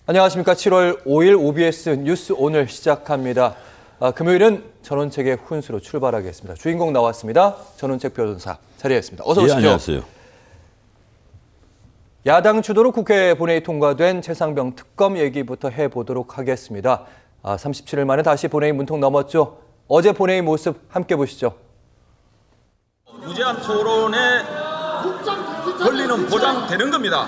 안녕하십니까. 7월 5일 OBS 뉴스 오늘 시작합니다. 금요일은 전원책의 훈수로 출발하겠습니다. 주인공 나왔습니다. 전원책 변호사 자리했습니다. 어서 오십시오. 예, 안녕하세요. 야당 주도로 국회 본회의 통과된 최상병 특검 얘기부터 해보도록 하겠습니다. 37일 만에 다시 본회의 문턱 넘었죠. 어제 본회의 모습 함께 보시죠. 무제한 토론에 권리는 보장되는 겁니다.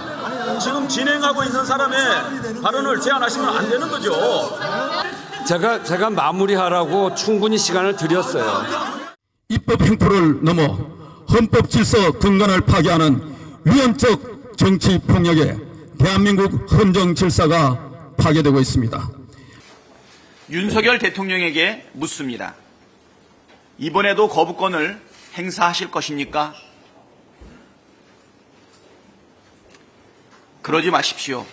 지금 진행하고 있는 사람의 발언을 제한하시면 안 되는 거죠. 제가 마무리하라고 충분히 시간을 드렸어요. 입법 행포를 넘어 헌법 질서 근간을 파괴하는 위헌적 정치 폭력에 대한민국 헌정 질서가 파괴되고 있습니다. 윤석열 대통령에게 묻습니다. 이번에도 거부권을 행사하실 것입니까? 그러지 마십시오.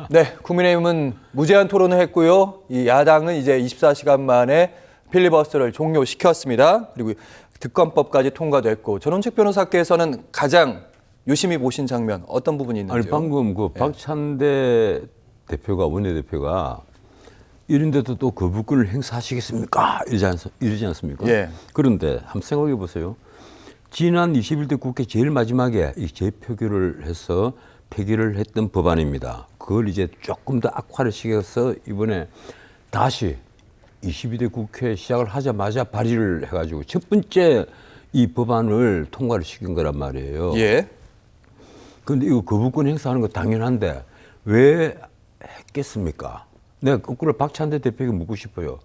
네, 국민의힘은 무제한 토론을 했고요. 이 야당은 이제 24시간 만에 필리버스터를 종료시켰습니다. 그리고 특검법까지 통과됐고, 전원책 변호사께서는 가장 유심히 보신 장면 어떤 부분이 있는지요? 아니 방금 그 박찬대 대표가 원내대표가 이런데도 또 거부권을 행사하시겠습니까? 이러지 않습니까? 예. 그런데 한번 생각해 보세요. 지난 21대 국회 제일 마지막에 이 재표결을 해서 폐기를 했던 법안입니다. 그걸 이제 조금 더 악화를 시켜서 이번에 다시 22대 국회 시작을 하자마자 발의를 해가지고 첫 번째 이 법안을 통과를 시킨 거란 말이에요. 예. 그런데 이거 거부권 행사하는 거 당연한데 왜 했겠습니까? 내가 거꾸로 박찬대 대표에게 묻고 싶어요.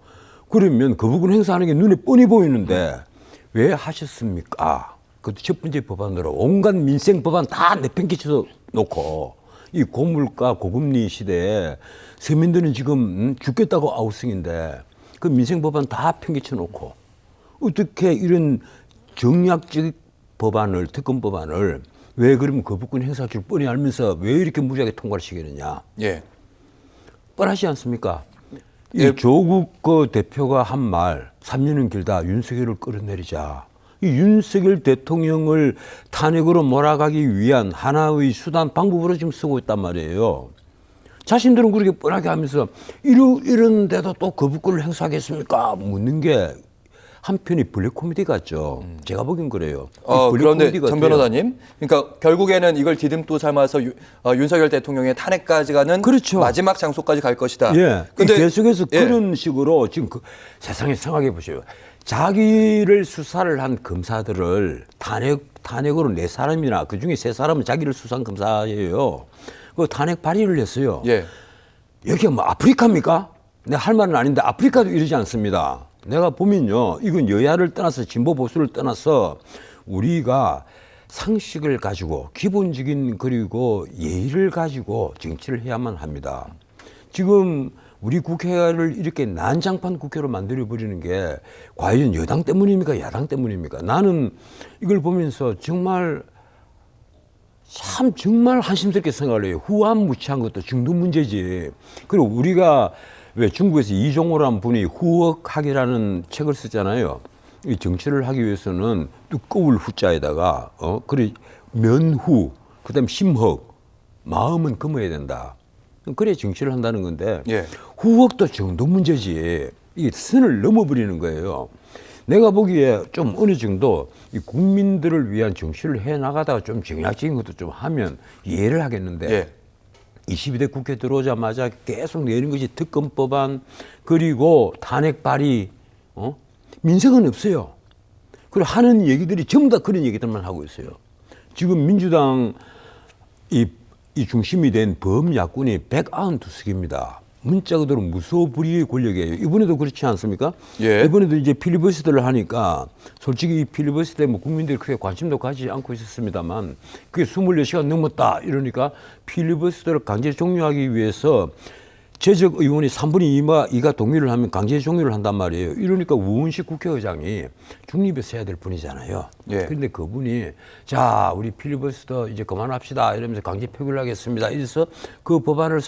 그러면 거부권 행사하는 게 눈에 뻔히 보이는데 왜 하셨습니까? 그것도 첫 번째 법안으로 온갖 민생 법안 다 내팽개쳐 놓고 이 고물가 고금리 시대에 서민들은 지금 죽겠다고 아우성인데 그 민생 법안 다 팽개쳐 놓고 어떻게 이런 정략적 법안을 특검 법안을 왜 그러면 거부권 행사할 줄 뻔히 알면서 왜 이렇게 무리하게 통과를 시키느냐? 예. 뻔하지 않습니까? 이 조국 그 대표가 한 말 3년은 길다 윤석열을 끌어내리자. 이 윤석열 대통령을 탄핵으로 몰아가기 위한 하나의 수단 방법으로 지금 쓰고 있단 말이에요. 자신들은 그렇게 뻔하게 하면서 이런데도 또 거부권을 행사하겠습니까? 묻는 게 한편이 블랙 코미디 같죠. 제가 보긴 그래요. 그런데 전 변호사님, 그러니까 결국에는 이걸 디딤도 삼아서 윤석열 대통령의 탄핵까지 가는 그렇죠. 마지막 장소까지 갈 것이다. 예. 근데 계속해서 그런 식으로 지금 세상에 생각해 보세요. 자기를 수사를 한 검사들을 탄핵으로 네 사람이나 그중에 세 사람은 자기를 수사한 검사예요. 그 탄핵 발의를 했어요. 예. 여기가 뭐 아프리카입니까? 내가 할 말은 아닌데 아프리카도 이러지 않습니다. 내가 보면요. 이건 여야를 떠나서 진보 보수를 떠나서 우리가 상식을 가지고 기본적인 그리고 예의를 가지고 정치를 해야만 합니다. 지금 우리 국회를 이렇게 난장판 국회로 만들어버리는 게 과연 여당 때문입니까? 야당 때문입니까? 나는 이걸 보면서 정말 한심스럽게 생각을 해요. 후한무치한 것도 중도 문제지. 그리고 우리가 왜 중국에서 이종호라는 분이 후억학이라는 책을 쓰잖아요. 이 정치를 하기 위해서는 두꺼울 후자에다가 그래 면후, 그다음 심헉, 마음은 금어야 된다. 그래 정치를 한다는 건데 예. 후억도 정도 문제지. 이 선을 넘어버리는 거예요. 내가 보기에 좀 어느 정도 이 국민들을 위한 정치를 해 나가다가 좀 정략적인 것도 좀 하면 이해를 하겠는데. 예. 22대 국회 들어오자마자 계속 내린 것이 특검법안 그리고 탄핵 발의 민생은 없어요. 그리고 하는 얘기들이 전부 다 그런 얘기들만 하고 있어요. 지금 민주당 이 중심이 된 범야권이 192석입니다. 문자 그대로 무소불위의 권력이에요. 이번에도 그렇지 않습니까? 예. 이번에도 이제 필리버스터를 하니까 솔직히 이 필리버스터에 뭐 국민들이 크게 관심도 가지지 않고 있었습니다만 그게 24시간 넘었다 이러니까 필리버스터를 강제 종료하기 위해서 재적 의원이 3분의 2가 동의를 하면 강제 종료를 한단 말이에요. 이러니까 우은식 국회의장이 중립에 서야 될 분이잖아요. 예. 그런데 그분이 자 우리 필리버스터 이제 그만합시다 이러면서 강제 표결을 하겠습니다. 이래서 그 법안을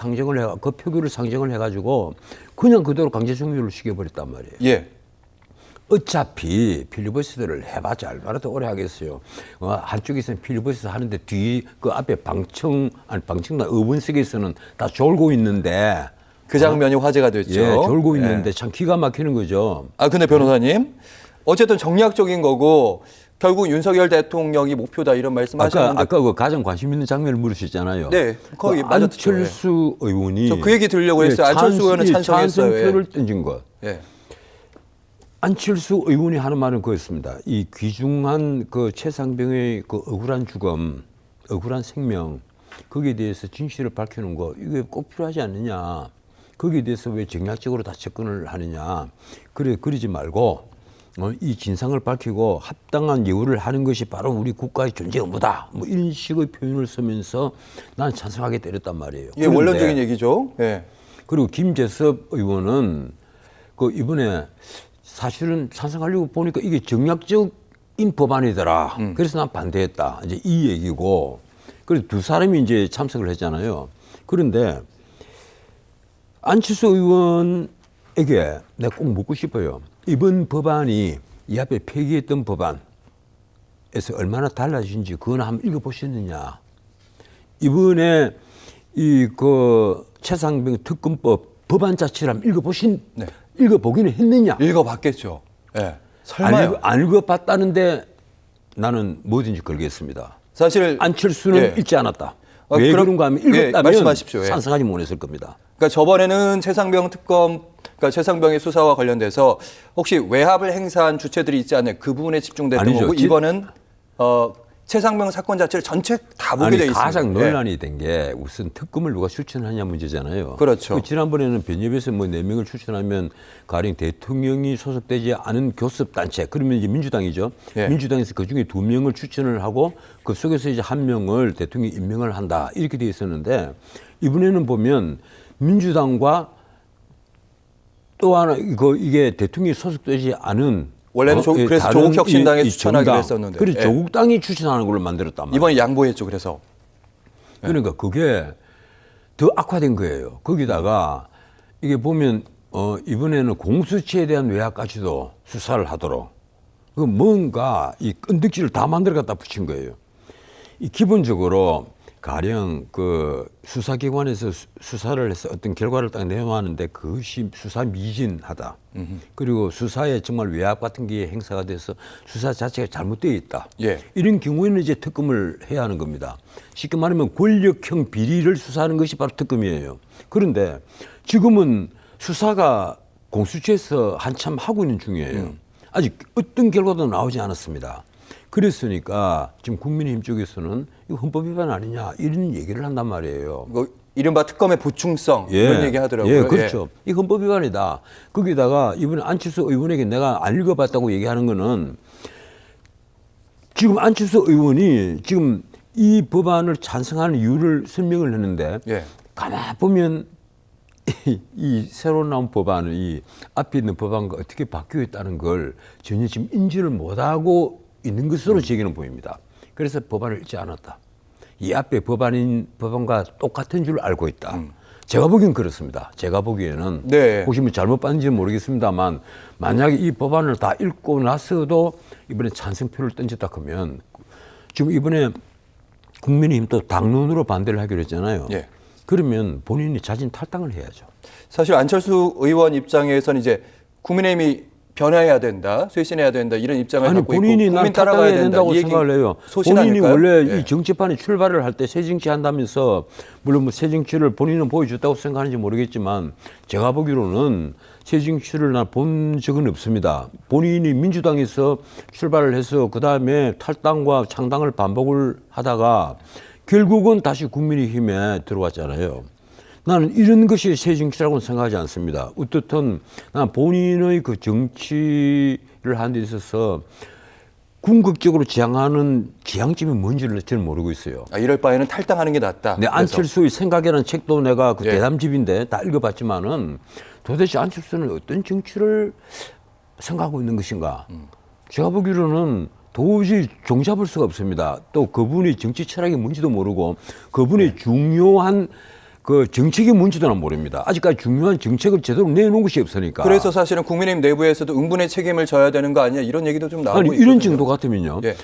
그 표결을 상정을 해가지고 그냥 그대로 강제 종료를 시켜버렸단 말이에요. 예. 어차피 필리버스터를 해봤자 얼마나 더 오래 하겠어요. 한쪽에서는 필리버스터 하는데 뒤 그 앞에 방청단 의원석에서는 다 졸고 있는데 그 장면이 화제가 됐죠. 예, 졸고 예. 있는데 참 기가 막히는 거죠. 아 근데 변호사님 어쨌든 정략적인 거고 결국 윤석열 대통령이 목표다 이런 말씀하셨는데 아까 그 가장 관심 있는 장면을 물으셨잖아요. 네, 거기 그 맞았죠. 안철수 의원이 저 그 얘기 들으려고 했어요. 안철수 의원은 찬성했어요. 찬성표를 던진 것. 예. 안철수 의원이 하는 말은 그였습니다. 이 귀중한 그 최상병의 그 억울한 죽음, 억울한 생명, 거기에 대해서 진실을 밝히는 거 이게 꼭 필요하지 않느냐. 거기에 대해서 왜 정략적으로 다 접근을 하느냐. 그러지 말고 이 진상을 밝히고 합당한 예우를 하는 것이 바로 우리 국가의 존재 의무다. 뭐 이런 식의 표현을 쓰면서 난 찬성하게 때렸단 말이에요. 이게 원론적인 얘기죠. 예. 그리고 김재섭 의원은 그 이번에 사실은 찬성하려고 보니까 이게 정략적인 법안이더라. 그래서 난 반대했다. 이제 이 얘기고. 그래서 두 사람이 이제 참석을 했잖아요. 그런데 안철수 의원에게 내가 꼭 묻고 싶어요. 이번 법안이 이 앞에 폐기했던 법안에서 얼마나 달라진지 그건 한번 읽어보셨느냐. 이번에 이 그 최상병 특검법 법안 자체를 한번 읽어보기는 했느냐. 읽어봤겠죠. 예. 설마요. 안 읽어봤다는데 나는 뭐든지 걸겠습니다. 사실 안철수는 예. 읽지 않았다. 아, 왜 그럼- 그런가 하면 예, 읽었다면 말씀하십시오. 예. 찬성하지 못했을 겁니다. 그러니까 저번에는 최상병 특검, 그러니까 최상병의 수사와 관련돼서 혹시 외압을 행사한 주체들이 있지 않냐 그 부분에 집중됐던 아니죠. 거고 이번은 최상병 사건 자체를 전체 다 보게 돼 있습니다. 가장 예. 논란이 된 게 우선 특검을 누가 추천하냐 문제잖아요. 그렇죠. 지난번에는 변협에서 뭐 4명을 추천하면 가령 대통령이 소속되지 않은 교섭단체 그러면 이제 민주당이죠. 예. 민주당에서 그중에 2명을 추천을 하고 그 속에서 이제 1명을 대통령이 임명을 한다 이렇게 돼 있었는데 이번에는 보면 민주당과 또 하나 이게 대통령이 소속되지 않은 원래는 그래서 다른 조국혁신당에 이 추천하기로 정당, 했었는데. 그래서 예. 조국당이 추천하는 걸로 만들었단 말이에요. 이번에 양보했죠. 그래서 그러니까 그게 더 악화된 거예요. 거기다가 이게 보면 이번에는 공수처에 대한 외압까지도 수사를 하도록 그 뭔가 이 끈덕지를 다 만들어 갖다 붙인 거예요. 이 기본적으로 가령 그 수사기관에서 수사를 해서 어떤 결과를 딱 내놓았는데 그것이 수사 미진하다. 그리고 수사에 정말 외압 같은 게 행사가 돼서 수사 자체가 잘못되어 있다. 예. 이런 경우에는 이제 특검을 해야 하는 겁니다. 쉽게 말하면 권력형 비리를 수사하는 것이 바로 특검이에요. 그런데 지금은 수사가 공수처에서 한참 하고 있는 중이에요. 아직 어떤 결과도 나오지 않았습니다. 그랬으니까 지금 국민의힘 쪽에서는 이거 헌법 위반 아니냐 이런 얘기를 한단 말이에요. 뭐 이른바 특검의 보충성 이런 얘기 하더라고요. 예, 그렇죠. 이 헌법 위반이다. 거기다가 이번에 안철수 의원에게 내가 안 읽어봤다고 얘기하는 거는 지금 안철수 의원이 지금 이 법안을 찬성하는 이유를 설명을 했는데 예. 가만 보면 이 새로 나온 법안은 이 앞에 있는 법안과 어떻게 바뀌어 있다는 걸 전혀 지금 인지를 못하고 있는 것으로 제게는 보입니다. 그래서 법안을 읽지 않았다. 이 앞에 법안과 똑같은 줄 알고 있다. 제가 보기엔 그렇습니다. 제가 보기에는 네. 혹시 뭐 잘못 봤는지는 모르겠습니다만 만약에 이 법안을 다 읽고 나서도 이번에 찬성표를 던졌다 그러면 지금 이번에 국민의힘 또 당론으로 반대를 하기로 했잖아요. 예. 그러면 본인이 자진 탈당을 해야죠. 사실 안철수 의원 입장에서는 이제 국민의힘이 변화해야 된다, 쇄신해야 된다 이런 입장을 아니 갖고 있고 본인이 국민 난 따라가야 탈당해야 된다 된다고 이 얘기 생각을 해요. 소신 본인이 아닐까요? 원래 예. 이 정치판에 출발을 할 때 새 정치 한다면서 물론 뭐 새 정치를 본인은 보여줬다고 생각하는지 모르겠지만 제가 보기로는 새 정치를 난 본 적은 없습니다. 본인이 민주당에서 출발을 해서 그 다음에 탈당과 창당을 반복을 하다가 결국은 다시 국민의힘에 들어왔잖아요. 나는 이런 것이 새 정치라고는 생각하지 않습니다. 어떻든 난 본인의 그 정치를 하는 데 있어서 궁극적으로 지향하는 지향점이 뭔지를 저는 모르고 있어요. 아, 이럴 바에는 탈당하는 게 낫다. 네, 그래서. 안철수의 생각이라는 책도 내가 그 예. 대담집인데 다 읽어봤지만은 도대체 안철수는 어떤 정치를 생각하고 있는 것인가? 제가 보기로는 도저히 종잡을 수가 없습니다. 또 그분이 정치 철학이 뭔지도 모르고 그분의 중요한 그 정책의 문제도 모릅니다. 아직까지 중요한 정책을 제대로 내놓은 것이 없으니까. 그래서 사실은 국민의힘 내부에서도 응분의 책임을 져야 되는 거 아니냐 이런 얘기도 좀 나오고 아니 있거든요. 이런 정도 같으면요. 예.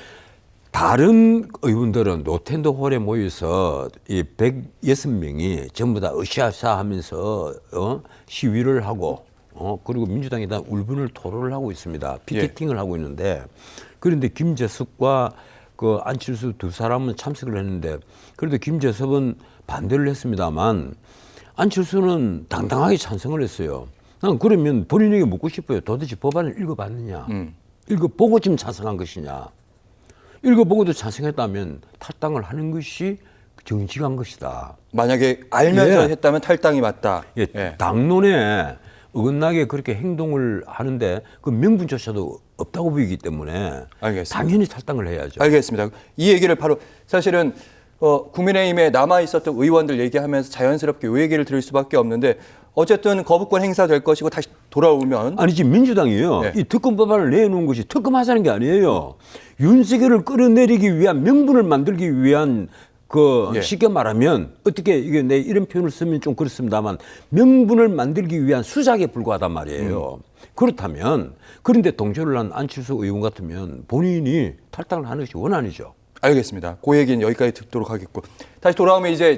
다른 의원들은 노텐더 홀에 모여서 이 106명이 전부 다 으쌰으쌰 하면서 시위를 하고 그리고 민주당에다 울분을 토로를 하고 있습니다. 피켓팅을 하고 있는데 그런데 김재섭과 그 안철수 두 사람은 참석을 했는데 그래도 김재섭은 반대를 했습니다만 안철수는 당당하게 찬성을 했어요. 난 그러면 본인에게 묻고 싶어요. 도대체 법안을 읽어봤느냐? 읽어보고 지금 찬성한 것이냐? 읽어보고도 찬성했다면 탈당을 하는 것이 정직한 것이다. 만약에 알면서 예. 했다면 탈당이 맞다. 예, 예. 당론에 어긋나게 그렇게 행동을 하는데 그 명분조차도 없다고 보이기 때문에 알겠습니다. 당연히 탈당을 해야죠. 알겠습니다. 이 얘기를 바로 사실은 국민의힘에 남아 있었던 의원들 얘기하면서 자연스럽게 이 얘기를 들을 수밖에 없는데 어쨌든 거부권 행사될 것이고 다시 돌아오면 아니 지금 민주당이요. 네. 이 특검법안을 내놓은 것이 특검하자는 게 아니에요. 윤석열을 끌어내리기 위한 명분을 만들기 위한 그 예. 쉽게 말하면 어떻게 이게 내 이런 표현을 쓰면 좀 그렇습니다만 명분을 만들기 위한 수작에 불과하단 말이에요. 그렇다면 그런데 동조를 한 안철수 의원 같으면 본인이 탈당을 하는 것이 원안이죠. 알겠습니다. 그 얘기는 여기까지 듣도록 하겠고 다시 돌아오면 이제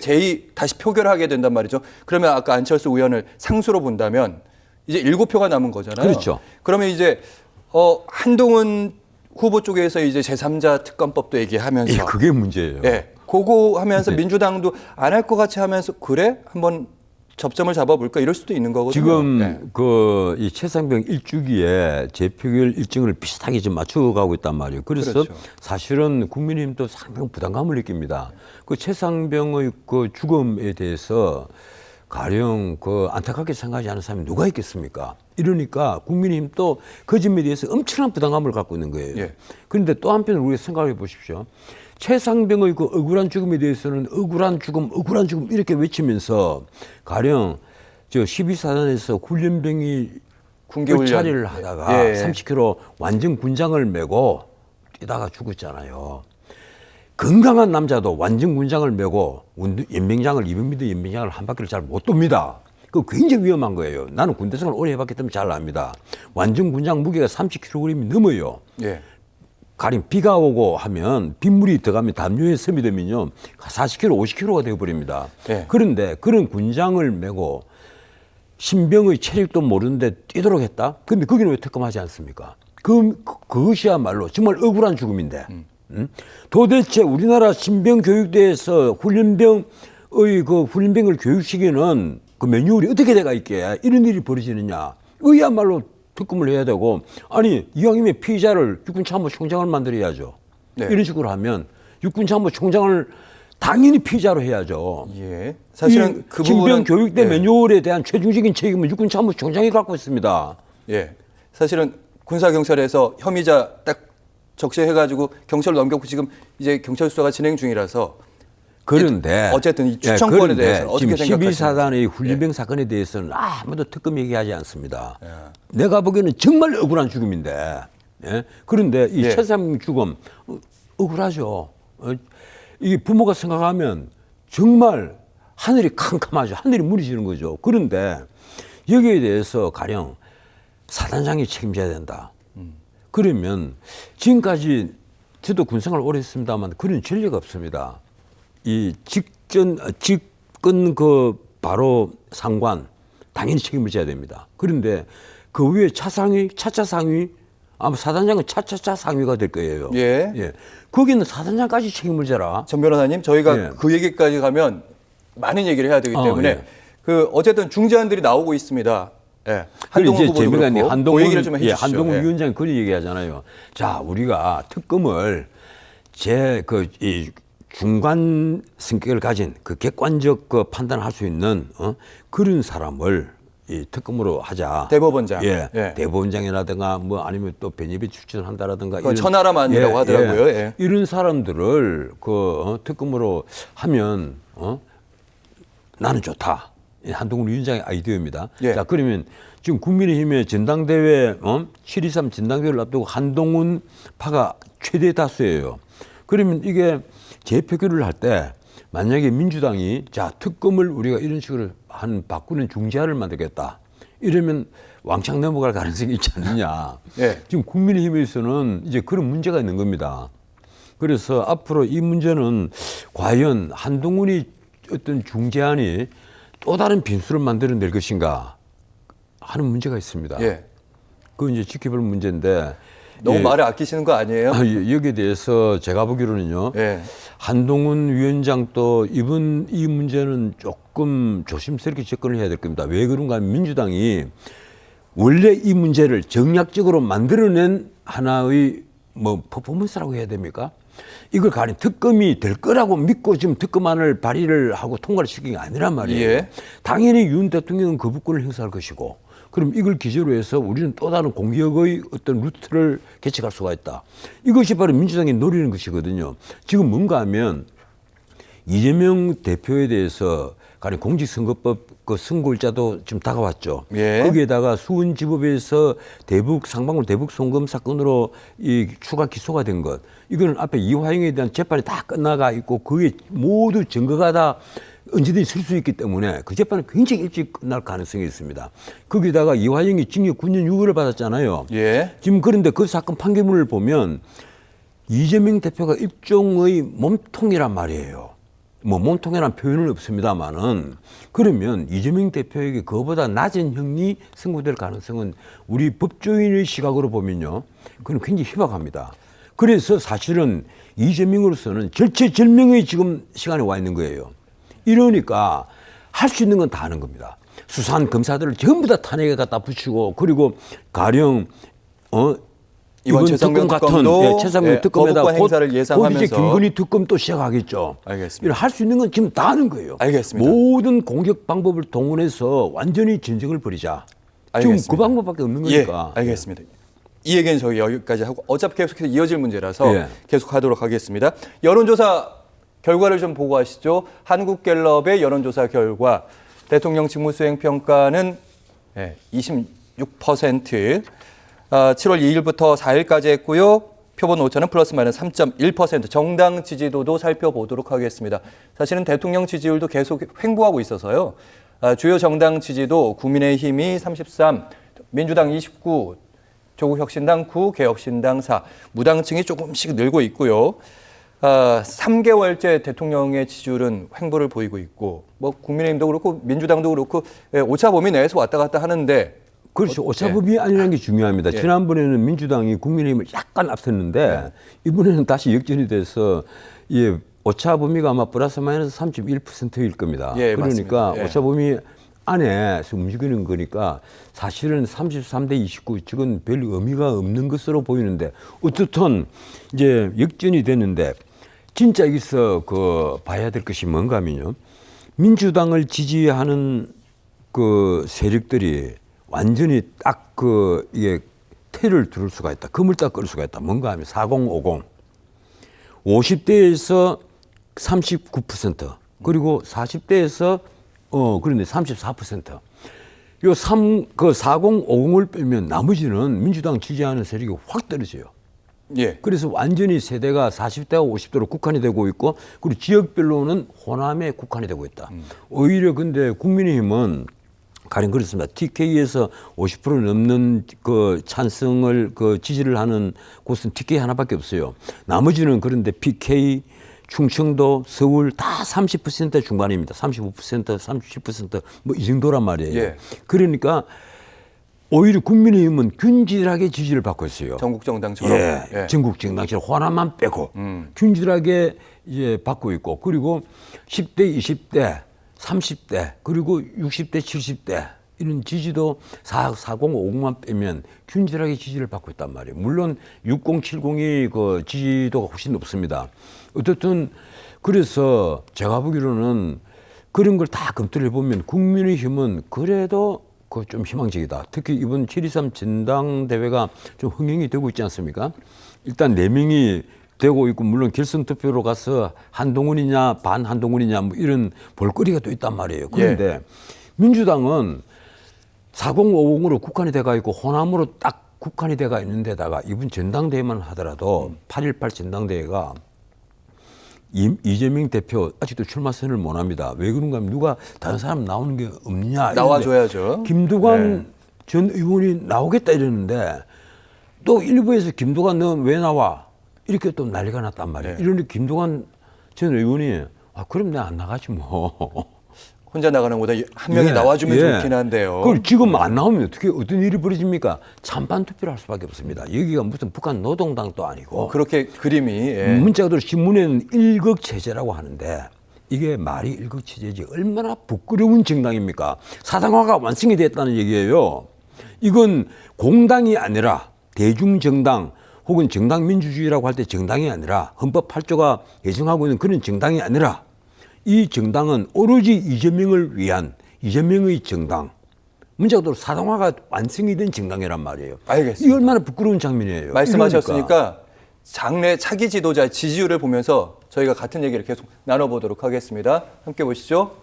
다시 표결하게 된단 말이죠. 그러면 아까 안철수 의원을 상수로 본다면 이제 7표가 남은 거잖아요. 그렇죠. 그러면 이제 한동훈 후보 쪽에서 이제 제3자 특검법도 얘기하면서 예, 그게 문제예요. 예, 그거 하면서 네. 민주당도 안 할 것 같이 하면서 그래 한번 접점을 잡아볼까 이럴 수도 있는 거거든요. 지금 예. 이 최상병 일주기에 재표결 일정을 비슷하게 좀 맞춰가고 있단 말이에요. 그래서 그렇죠. 사실은 국민의힘도 상당히 부담감을 느낍니다. 그 최상병의 그 죽음에 대해서 가령 그 안타깝게 생각하지 않은 사람이 누가 있겠습니까? 이러니까 국민의힘도 그 점에 대해서 엄청난 부담감을 갖고 있는 거예요. 예. 그런데 또 한편으로 우리가 생각해 보십시오. 최상병의 그 억울한 죽음에 대해서는 억울한 죽음 이렇게 외치면서 가령 저 12사단에서 훈련병이 군기훈련. 차리를 하다가 예. 30km 완전 군장을 메고 뛰다가 죽었잖아요. 건강한 남자도 완전 군장을 메고 연맹장을 200m 연맹장을 한 바퀴를 잘 못 돕니다. 그 굉장히 위험한 거예요. 나는 군대 생활 오래 해봤기 때문에 잘 압니다. 완전 군장 무게가 30kg이 넘어요. 예. 가령 비가 오고 하면 빗물이 들어가면 담요에 섬이 되면요 40kg, 50kg가 되어버립니다. 예. 그런데 그런 군장을 메고 신병의 체력도 모르는데 뛰도록 했다? 근데 거기는 왜 특검하지 않습니까? 그것이야말로 정말 억울한 죽음인데 도대체 우리나라 신병 교육대에서 훈련병의 그 훈련병을 교육시키는 그 매뉴얼이 어떻게 돼가 있게 이런 일이 벌어지느냐? 이야말로 특검을 해야 되고 아니 이왕이면 피의자를 육군참모총장을 만들어야죠. 네. 이런 식으로 하면 육군참모총장을 당연히 피의자로 해야죠. 예. 사실은 그 신병 부분은 교육대 예. 매뉴얼에 대한 최종적인 책임은 육군참모총장이 갖고 있습니다. 예. 사실은 군사경찰에서 혐의자 딱 적시해가지고 경찰로 넘겼고 지금 이제 경찰 수사가 진행 중이라서 그런데 어쨌든 이 추천권에 그런데 대해서는 어떻게 지금 생각하십니까? 12사단의 훈련병 사건에 대해서는 아무도 특검 얘기하지 않습니다. 내가 보기에는 정말 억울한 죽음인데 예? 그런데 이 예. 최상 죽음 억울하죠. 이게 부모가 생각하면 정말 하늘이 캄캄하죠. 하늘이 무너지는 거죠. 그런데 여기에 대해서 가령 사단장이 책임져야 된다. 그러면 지금까지 저도 군생활 오래 했습니다만 그런 전례가 없습니다. 이 직권 그 바로 상관 당연히 책임을 져야 됩니다. 그런데 그 위에 차차 상위 아마 사단장은 차차차 상위가 될 거예요. 예. 거기는 사단장까지 책임을 져라. 전 변호사님 저희가 예. 그 얘기까지 가면 많은 얘기를 해야 되기 때문에 예. 그 어쨌든 중재안들이 나오고 있습니다. 예. 그리고 한동훈 이제 후보도 재미가 있는 그렇고 그 얘기를 좀 해주시죠. 한동훈 예. 위원장이 그런 얘기하잖아요. 자, 우리가 특검을 이 중간 성격을 가진 그 객관적 그 판단할 수 있는 그런 사람을 이 특검으로 하자. 대법원장. 예. 예. 대법원장이라든가 뭐 아니면 또 변협에 추천한다라든가 그건 천하람안이라고 하더라고요. 예. 이런 사람들을 특검으로 하면 나는 좋다. 한동훈 위원장의 아이디어입니다. 예. 자, 그러면 지금 국민의힘의 전당대회 7.23 전당대회를 앞두고 한동훈 파가 최대 다수예요. 그러면 이게 재표결을 할 때 만약에 민주당이 자 특검을 우리가 이런 식으로 바꾸는 중재안을 만들겠다. 이러면 왕창 넘어갈 가능성이 있지 않느냐. 예. 지금 국민의힘에서는 이제 그런 문제가 있는 겁니다. 그래서 앞으로 이 문제는 과연 한동훈이 어떤 중재안이 또 다른 빈수를 만들어낼 것인가 하는 문제가 있습니다. 예. 그건 이제 지켜볼 문제인데 너무 예. 말을 아끼시는 거 아니에요? 여기에 대해서 제가 보기로는요. 예. 한동훈 위원장도 이번 이 문제는 조금 조심스럽게 접근을 해야 될 겁니다. 왜 그런가 하면 민주당이 원래 이 문제를 정략적으로 만들어낸 하나의 뭐 퍼포먼스라고 해야 됩니까? 이걸 가령 특검이 될 거라고 믿고 지금 특검안을 발의를 하고 통과를 시킨 게 아니란 말이에요. 예. 당연히 윤 대통령은 거부권을 행사할 것이고 그럼 이걸 기재로 해서 우리는 또 다른 공격의 어떤 루트를 개척할 수가 있다. 이것이 바로 민주당이 노리는 것이거든요. 지금 뭔가 하면 이재명 대표에 대해서 가령 공직선거법 그 선고일자도 지금 다가왔죠. 예. 거기에다가 수원지법에서 상방울 대북 송금 사건으로 이 추가 기소가 된 것. 이거는 앞에 이화영에 대한 재판이 다 끝나가 있고 그게 모두 증거가 다 언제든지 쓸 수 있기 때문에 그 재판은 굉장히 일찍 끝날 가능성이 있습니다. 거기다가 이화영이 징역 9년 6개월을 받았잖아요. 예. 지금 그런데 그 사건 판결문을 보면 이재명 대표가 일종의 몸통이란 말이에요. 뭐 몸통이라는 표현은 없습니다만은 그러면 이재명 대표에게 그거보다 낮은 형이 선고될 가능성은 우리 법조인의 시각으로 보면요. 그건 굉장히 희박합니다. 그래서 사실은 이재명으로서는 절체절명의 지금 시간에 와 있는 거예요. 이러니까 할 수 있는 건 다 하는 겁니다. 수사한 검사들을 전부 다 탄핵에 갖다 붙이고 그리고 가령 이번 최상병 특검도 최상병 예, 특검에다 거부권 행사를 곧 예상하면서 이제 김건희 특검 또 시작하겠죠. 알겠습니다. 할 수 있는 건 지금 다 하는 거예요. 알겠습니다. 모든 공격 방법을 동원해서 완전히 전쟁을 벌이자. 지금 알겠습니다. 그 방법밖에 없는 거니까. 예, 알겠습니다. 이 얘기는 저희 여기까지 하고 어차피 계속해서 이어질 문제라서 예. 계속하도록 하겠습니다. 여론조사 결과를 좀 보고 하시죠. 한국갤럽의 여론조사 결과 대통령 직무수행 평가는 26%, 7월 2일부터 4일까지 했고요. 표본 오차는 플러스 마이너스 3.1%, 정당 지지도도 살펴보도록 하겠습니다. 사실은 대통령 지지율도 계속 횡보하고 있어서요. 주요 정당 지지도 국민의힘이 33, 민주당 29, 조국혁신당 9, 개혁신당 4, 무당층이 조금씩 늘고 있고요. 3개월째 대통령의 지지율은 횡보를 보이고 있고, 뭐 국민의힘도 그렇고 민주당도 그렇고 오차범위 내에서 왔다 갔다 하는데. 그렇죠. 오차범위 아니라는 게 중요합니다. 예. 지난번에는 민주당이 국민의힘을 약간 앞섰는데 이번에는 다시 역전이 돼서 오차범위가 아마 플러스 마이너스 3.1%일 겁니다. 예, 그러니까 맞습니다. 예. 오차범위 안에서 움직이는 거니까 사실은 33대 29 지금 별 의미가 없는 것으로 보이는데 어떻든 이제 역전이 됐는데 진짜 여기서 봐야 될 것이 뭔가 하면요. 민주당을 지지하는 그 세력들이 완전히 딱 이게 테를 두를 수가 있다. 금을 딱 끌 수가 있다. 뭔가 하면 4050. 50대에서 39% 그리고 40대에서 그런데 34%. 요 4050을 빼면 나머지는 민주당 지지하는 세력이 확 떨어져요. 예. 그래서 완전히 세대가 40대와 50대로 국한이 되고 있고 그리고 지역별로는 호남에 국한이 되고 있다. 오히려 근데 국민의힘은 가령 그렇습니다. TK에서 50% 넘는 찬성을 지지를 하는 곳은 TK 하나밖에 없어요. 나머지는 그런데 PK, 충청도, 서울 다 30% 중반입니다. 35%, 37% 뭐 이 정도란 말이에요. 예. 그러니까 오히려 국민의힘은 균질하게 지지를 받고 있어요. 전국 정당처럼. 예. 전국 정당처럼 호남만 빼고 균질하게 이제 받고 있고 그리고 10대, 20대, 30대 그리고 60대, 70대 이런 지지도 40, 50만 빼면 균질하게 지지를 받고 있단 말이에요. 물론 60, 70이 지지도가 훨씬 높습니다. 어쨌든 그래서 제가 보기로는 그런 걸 다 검토를 해보면 국민의힘은 그래도 좀 희망적이다. 특히 이번 7.23 전당대회가 좀 흥행이 되고 있지 않습니까? 일단 4명이 되고 있고 물론 결선 투표로 가서 한동훈이냐 반한동훈이냐 뭐 이런 볼거리가 또 있단 말이에요. 그런데 민주당은 4050으로 국한이 돼가 있고 호남으로 딱 국한이 돼가 있는 데다가 이번 전당대회만 하더라도 8.18 전당대회가 이재명 대표 아직도 출마 선언을 못 합니다. 왜 그런가 하면 누가 다른 사람 나오는 게 없냐. 나와줘야죠. 김두관 전 의원이 나오겠다 이러는데 또 일부에서 김두관 넌 왜 나와? 이렇게 또 난리가 났단 말이에요. 이러니 김두관 전 의원이 그럼 내가 안 나가지 뭐. 혼자 나가는 것보다 한 명이 나와주면 좋긴 한데요. 그걸 지금 안 나오면 어떻게 어떤 일이 벌어집니까? 찬반 투표를 할 수밖에 없습니다. 여기가 무슨 북한 노동당도 아니고. 그렇게 그림이 문자가 들어 신문에는 일극체제라고 하는데 이게 말이 일극체제지 얼마나 부끄러운 정당입니까? 사당화가 완성이 됐다는 얘기예요. 이건 공당이 아니라 대중정당 혹은 정당민주주의라고 할 때 정당이 아니라 헌법 8조가 예정하고 있는 그런 정당이 아니라 이 정당은 오로지 이재명을 위한 이재명의 정당. 문제가 또 사당화가 완성이 된 정당이란 말이에요. 알겠습니다. 이 얼마나 부끄러운 장면이에요. 말씀하셨으니까 장래 차기 지도자의 지지율을 보면서 저희가 같은 얘기를 계속 나눠보도록 하겠습니다. 함께 보시죠.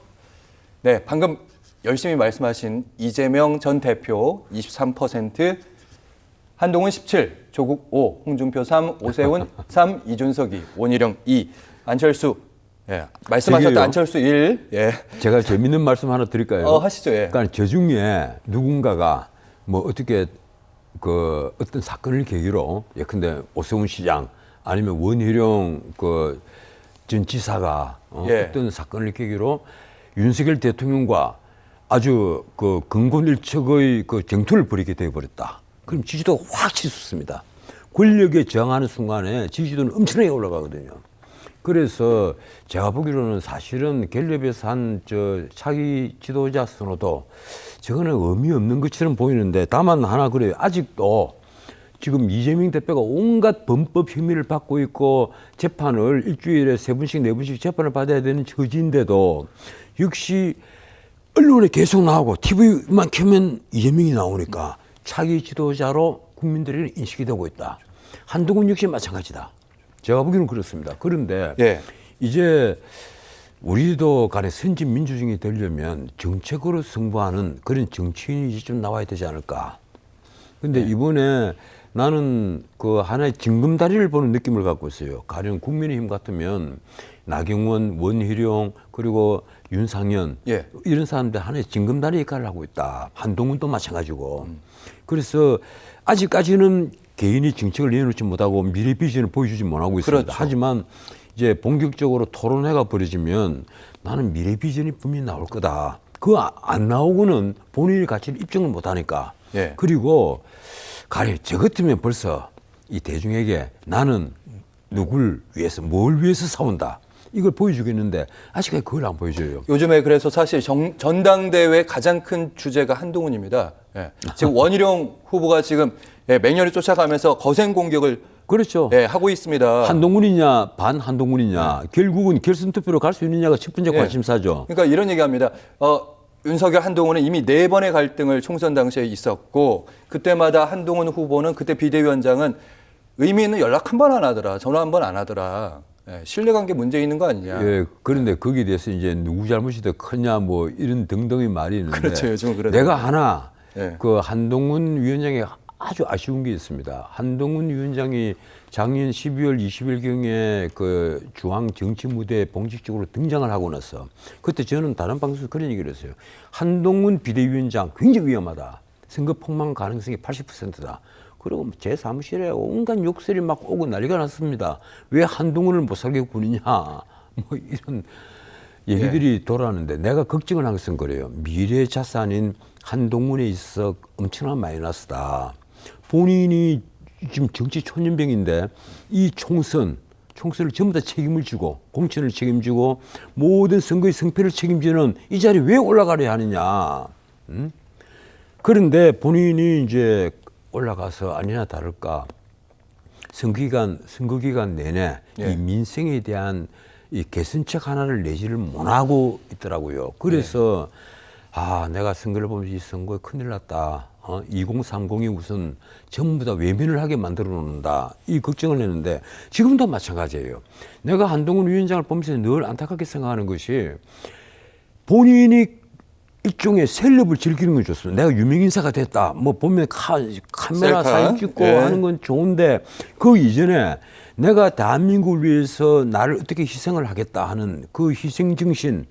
네, 방금 열심히 말씀하신 이재명 전 대표 23%, 한동훈 17, 조국 5, 홍준표 3, 오세훈 3, 이준석 2, 원희룡 2, 안철수 말씀하셨던 저기요. 안철수 1. 제가 재밌는 말씀 하나 드릴까요? 하시죠. 그러니까 저 중에 누군가가 뭐 어떻게 그 어떤 사건을 계기로 예컨대 오세훈 시장 아니면 원희룡 그 전 지사가 어떤 사건을 계기로 윤석열 대통령과 아주 그 근곤일척의 그 정투를 벌이게 되어버렸다. 그럼 지지도가 확 치솟습니다. 권력에 저항하는 순간에 지지도는 엄청나게 올라가거든요. 그래서 제가 보기로는 사실은 갤럽에서 한 차기 지도자 선호도 저거는 의미 없는 것처럼 보이는데 다만 하나 그래요. 아직도 지금 이재명 대표가 온갖 범법 혐의를 받고 있고 재판을 일주일에 3번씩 4번씩 재판을 받아야 되는 처지인데도 역시 언론에 계속 나오고 TV만 켜면 이재명이 나오니까 차기 지도자로 국민들에게 인식이 되고 있다. 한동훈 역시 마찬가지다. 제가 보기에는 그렇습니다. 그런데 이제 우리도 간에 선진 민주주의 되려면 정책으로 승부하는 그런 정치인이 이제 좀 나와야 되지 않을까. 근데 이번에 나는 그 하나의 징검다리를 보는 느낌을 갖고 있어요. 가령 국민의힘 같으면 나경원, 원희룡 그리고 윤상현 이런 사람들 하나의 징검다리 역할을 하고 있다. 한동훈도 마찬가지고. 그래서 아직까지는 개인이 정책을 내놓지 못하고 미래 비전을 보여주지 못하고 있습니다. 그렇죠. 하지만 이제 본격적으로 토론회가 벌어지면 나는 미래 비전이 분명히 나올 거다. 그거 안 나오고는 본인의 가치를 입증을 못하니까. 그리고 가령 저 같으면 벌써 이 대중에게 나는 누굴 위해서 뭘 위해서 싸운다. 이걸 보여주겠는데 아직까지 그걸 안 보여줘요. 요즘에 그래서 사실 전당대회 가장 큰 주제가 한동훈입니다. 지금 원희룡 후보가 지금 맹렬히 쫓아가면서 거센 공격을 그렇죠. 하고 있습니다. 한동훈이냐 반 한동훈이냐 결국은 결선 투표로 갈 수 있느냐가 첫 번째 관심사죠. 그러니까 이런 얘기합니다. 윤석열 한동훈은 이미 4번의 갈등을 총선 당시에 있었고 그때마다 한동훈 후보는 그때 비대위원장은 의미 있는 연락 한 번 안 하더라. 전화 한 번 안 하더라. 신뢰관계 문제 있는 거 아니냐. 그런데 거기에 대해서 이제 누구 잘못이 더 크냐 뭐 이런 등등의 말이 있는데 그렇죠. 요즘은 그러죠. 내가 하나 그 한동훈 위원장이 아주 아쉬운 게 있습니다. 한동훈 위원장이 작년 12월 20일경에 그 중앙 정치 무대에 공식적으로 등장을 하고 나서 그때 저는 다른 방송에서 그런 얘기를 했어요. 한동훈 비대위원장 굉장히 위험하다. 선거 폭망 가능성이 80%다. 그리고 제 사무실에 온갖 욕설이 막 오고 난리가 났습니다. 왜 한동훈을 못 살게 구느냐. 뭐 이런 얘기들이 돌아왔는데 내가 걱정을 한 것은 그래요. 미래 자산인 한동훈에 있어 엄청난 마이너스다. 본인이 지금 정치 초년병인데 이 총선을 전부 다 책임을 지고 공천을 책임지고 모든 선거의 승패를 책임지는 이 자리에 왜 올라가려 하느냐. 그런데 본인이 이제 올라가서 아니나 다를까 선거 기간 내내 이 민생에 대한 이 개선책 하나를 내지를 못하고 있더라고요. 그래서 내가 선거를 보면서 이 선거에 큰일 났다. 2030이 우선 전부 다 외면을 하게 만들어 놓는다. 이 걱정을 했는데 지금도 마찬가지예요. 내가 한동훈 위원장을 보면서 늘 안타깝게 생각하는 것이 본인이 일종의 셀럽을 즐기는 건 좋습니다. 내가 유명 인사가 됐다. 뭐 보면 카메라 셀카. 사진 찍고 예. 하는 건 좋은데 그 이전에 내가 대한민국을 위해서 나를 어떻게 희생을 하겠다 하는 그 희생 정신,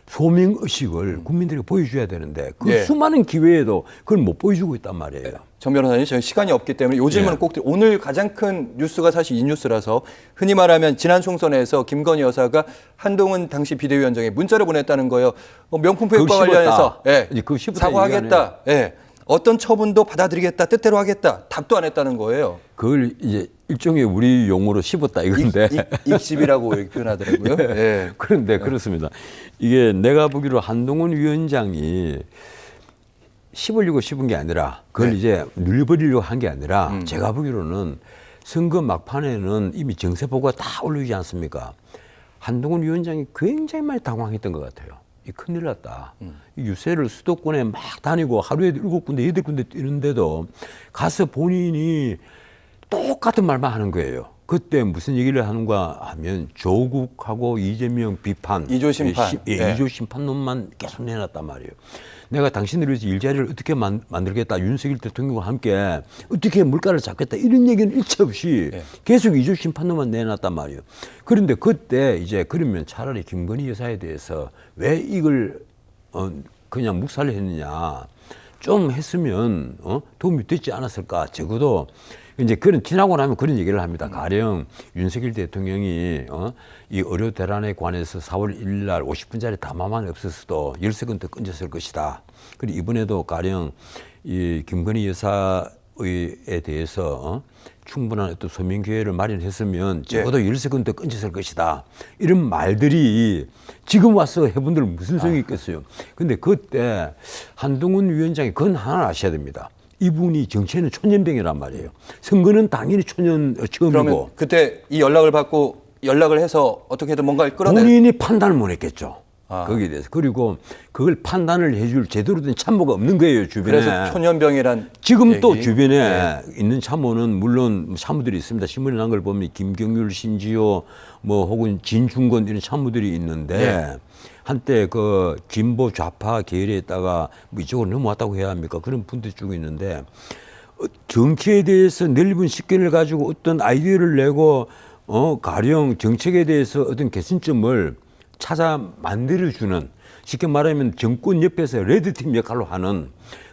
소명 의식을 국민들에게 보여줘야 되는데 그 예. 수많은 기회에도 그걸 못 보여주고 있단 말이에요. 정 변호사님, 저희 시간이 없기 때문에 요 질문은 예. 꼭 오늘 가장 큰 뉴스가 사실 이 뉴스라서 흔히 말하면 지난 총선에서 김건희 여사가 한동훈 당시 비대위원장에 문자를 보냈다는 거예요. 명품 그거 표현과 관련해서 씹었다. 예, 이제 그거 씹었다 사과하겠다. 예, 어떤 처분도 받아들이겠다. 뜻대로 하겠다. 답도 안 했다는 거예요. 그걸 이제 일종의 우리 용어로 씹었다 이건데. 입십이라고 이렇게 표현하더라고요. 예. 그런데 그렇습니다. 이게 내가 보기로 한동훈 위원장이 씹으려고 씹은 게 아니라 그걸 네. 이제 눌려버리려고 한 게 아니라 제가 보기로는 선거 막판에는 이미 정세보고가 다 올라오지 않습니까? 한동훈 위원장이 굉장히 많이 당황했던 것 같아요. 이 큰일 났다. 이 유세를 수도권에 막 다니고 하루에 7군데, 8군데 뛰는데도 가서 본인이 똑같은 말만 하는 거예요. 그때 무슨 얘기를 하는가 하면 조국하고 이재명 비판, 이조 심판. 네. 이조 심판론만 계속 내놨단 말이에요. 내가 당신들을 위해서 일자리를 어떻게 만들겠다, 윤석열 대통령과 함께 어떻게 물가를 잡겠다 이런 얘기는 일체 없이 계속 이조 심판론만 내놨단 말이에요. 그런데 그때 이제 그러면 차라리 김건희 여사에 대해서 왜 이걸 그냥 묵살을 했느냐, 좀 했으면 도움이 되지 않았을까. 적어도 이제 그런 지나고 나면 그런 얘기를 합니다. 가령 윤석열 대통령이 이 의료 대란에 관해서 4월 1일 날 50분짜리 담화만 없었어도 10세건 더 끊졌을 것이다. 그리고 이번에도 가령 이 김건희 여사에 대해서 충분한 어떤 소명 기회를 마련했으면 적어도 10세건 더 끊졌을 것이다. 이런 말들이 지금 와서 해본들 무슨 소용이 있겠어요. 근데 그때 한동훈 위원장이 그건 하나 아셔야 됩니다. 이분이 정치에는 초년병이란 말이에요. 선거는 당연히 초년 처음이고. 그러면 그때 이 연락을 받고 연락을 해서 어떻게든 뭔가를 끌어내. 본인이 판단을 못 했겠죠. 아. 거기에 대해서. 그리고 그걸 판단을 해줄 제대로 된 참모가 없는 거예요, 주변에. 그래서 초년병이란 지금 얘기. 또 주변에 있는 참모는 물론 참모들이 있습니다. 신문에 난 걸 보면 김경률, 신지호, 뭐 혹은 진중권 이런 참모들이 있는데 한때 그 진보 좌파 계열에 있다가 뭐 이쪽으로 넘어왔다고 해야 합니까? 그런 분들이 쭉 있는데 정치에 대해서 넓은 식견을 가지고 어떤 아이디어를 내고 가령 정책에 대해서 어떤 개선점을 찾아 만들어주는, 쉽게 말하면 정권 옆에서 레드팀 역할로 하는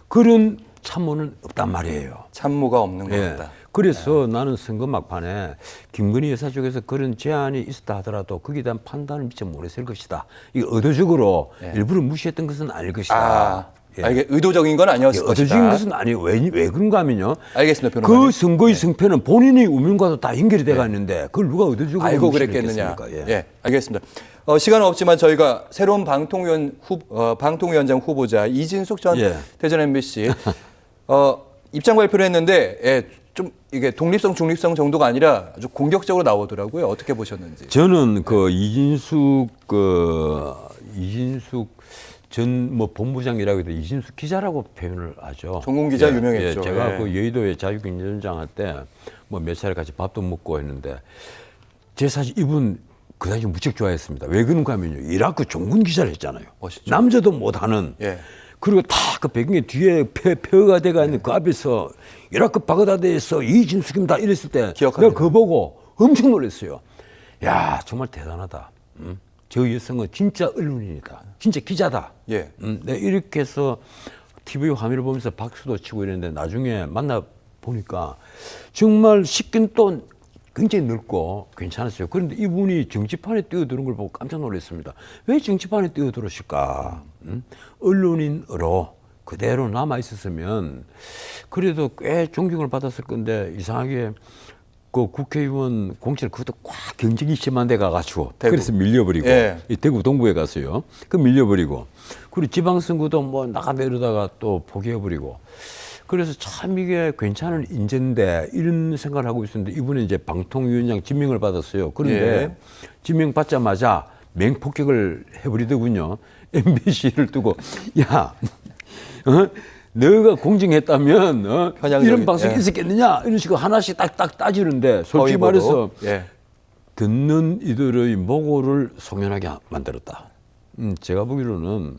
그런 참모는 없단 말이에요. 참모가 없는 것 예. 같다. 그래서 나는 선거 막판에 김건희 여사 쪽에서 그런 제안이 있었다 하더라도 거기에 대한 판단을 미처 못했을 것이다. 이거 의도적으로 일부러 무시했던 것은 아닐 것이다. 이게 의도적인 건 아니었을 것이다. 의도적인 것은 아니에요. 왜 그런가 하면요. 알겠습니다, 변호사님. 그 선거의 승패는 본인의 운명과도 다 연결이 돼가 있는데 그걸 누가 의도적으로 알고 무시를 그랬겠느냐. 했겠습니까? 예, 알겠습니다. 시간은 없지만 저희가 새로운 방통위원장 후보자 이진숙 전 예. 대전 MBC 입장 발표를 했는데 좀 이게 독립성, 중립성 정도가 아니라 아주 공격적으로 나오더라고요. 어떻게 보셨는지. 저는 그 이진숙 전 뭐 본부장이라고 해도 이진숙 기자라고 표현을 하죠. 전공 기자 유명했죠. 제가 예. 그 여의도에 자유경제전장 할 때 뭐 몇 차례 같이 밥도 먹고 했는데 제 사실 이분 그 당시 무척 좋아했습니다. 왜 그런가 하면요. 이라크 종군 기자를 했잖아요. 멋있죠. 남자도 못하는. 예. 그리고 다 그 배경에 뒤에 폐허가 돼가 있는 그 앞에서 이라크 바그다드에서 이진숙입니다 이랬을 때 기억합니다. 내가 그거 보고 엄청 놀랐어요. 야 정말 대단하다. 저 여성은 진짜 언론인이다. 진짜 기자다. 예. 네, 이렇게 해서 TV 화면을 보면서 박수도 치고 이랬는데 나중에 만나 보니까 정말 식견 또 굉장히 넓고 괜찮았어요. 그런데 이분이 정치판에 뛰어드는 걸 보고 깜짝 놀랐습니다. 왜 정치판에 뛰어들었을까? 언론인으로 그대로 남아 있었으면 그래도 꽤 존경을 받았을 건데 이상하게 그 국회의원 공천 그것도 꽉 경쟁이 심한 데 가가지고 대구. 그래서 밀려버리고 예. 이 대구 동부에 갔어요. 그 밀려버리고 그리고 지방선거도 뭐 나가다 이러다가 또 포기해버리고 그래서 참 이게 괜찮은 인재인데 이런 생각을 하고 있었는데 이분은 이제 방통위원장 지명을 받았어요. 그런데 예. 지명 받자마자 맹폭격을 해버리더군요. MBC를 두고 야 너가 공정했다면 이런 방송이 있었겠느냐 이런 식으로 하나씩 딱딱 따지는데 솔직히 말해서 듣는 이들의 목호를 송연하게 만들었다. 제가 보기로는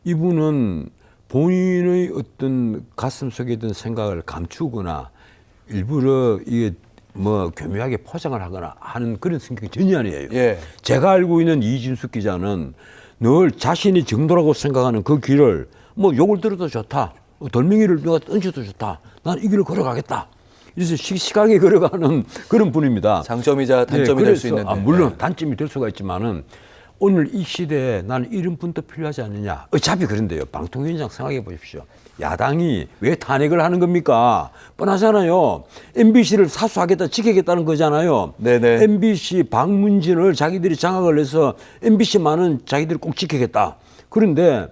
이분은 본인의 어떤 가슴속에 든 생각을 감추거나 일부러 이게 뭐 교묘하게 포장을 하거나 하는 그런 성격이 전혀 아니에요. 예. 제가 알고 있는 이준숙 기자는 늘 자신이 정도라고 생각하는 그 길을 뭐 욕을 들어도 좋다. 돌멩이를 누가 던져도 좋다. 난 이 길을 걸어가겠다. 그래서 씩씩하게 걸어가는 그런 분입니다. 장점이자 단점이 될 수 그래서, 있는데. 물론 단점이 될 수가 있지만은 오늘 이 시대에 나는 이런 분도 필요하지 않느냐. 어차피 그런데요. 방통위원장 생각해 보십시오. 야당이 왜 탄핵을 하는 겁니까? 뻔하잖아요. MBC를 사수하겠다, 지키겠다는 거잖아요. 네네. MBC 방문진을 자기들이 장악을 해서 MBC만은 자기들이 꼭 지키겠다. 그런데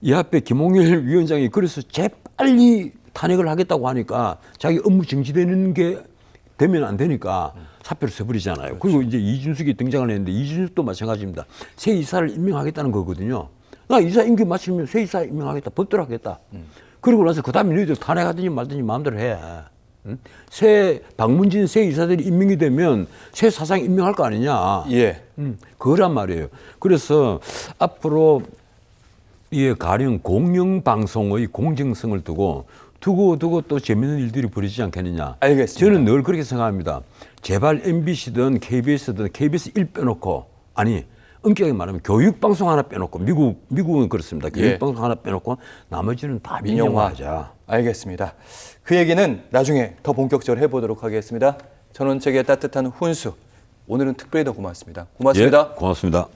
이 앞에 김홍일 위원장이 그래서 재빨리 탄핵을 하겠다고 하니까 자기 업무 정지되는 게 되면 안 되니까 사표를 써버리잖아요. 그리고 이제 이준숙이 등장을 했는데 이준숙도 마찬가지입니다. 새 이사를 임명하겠다는 거거든요. 나 이사 임기 마치면 새 이사 임명하겠다. 법대로 하겠다. 그리고 나서 그 다음에 너희들 탄핵하든지 말든지 마음대로 해. 응? 새 방문진 새 이사들이 임명이 되면 새 사장 임명할 거 아니냐. 예. 그거란 말이에요. 그래서 앞으로 이 가령 공영방송의 공정성을 두고 또 재미있는 일들이 벌어지지 않겠느냐. 알겠습니다. 저는 늘 그렇게 생각합니다. 제발 MBC든 KBS든 KBS 1 빼놓고 아니 엄격하게 말하면 교육방송 하나 빼놓고 미국은 그렇습니다. 교육방송 하나 빼놓고 나머지는 다 민영화하자. 알겠습니다. 그 얘기는 나중에 더 본격적으로 해보도록 하겠습니다. 전원책의 따뜻한 훈수. 오늘은 특별히 더 고맙습니다. 고맙습니다. 예, 고맙습니다.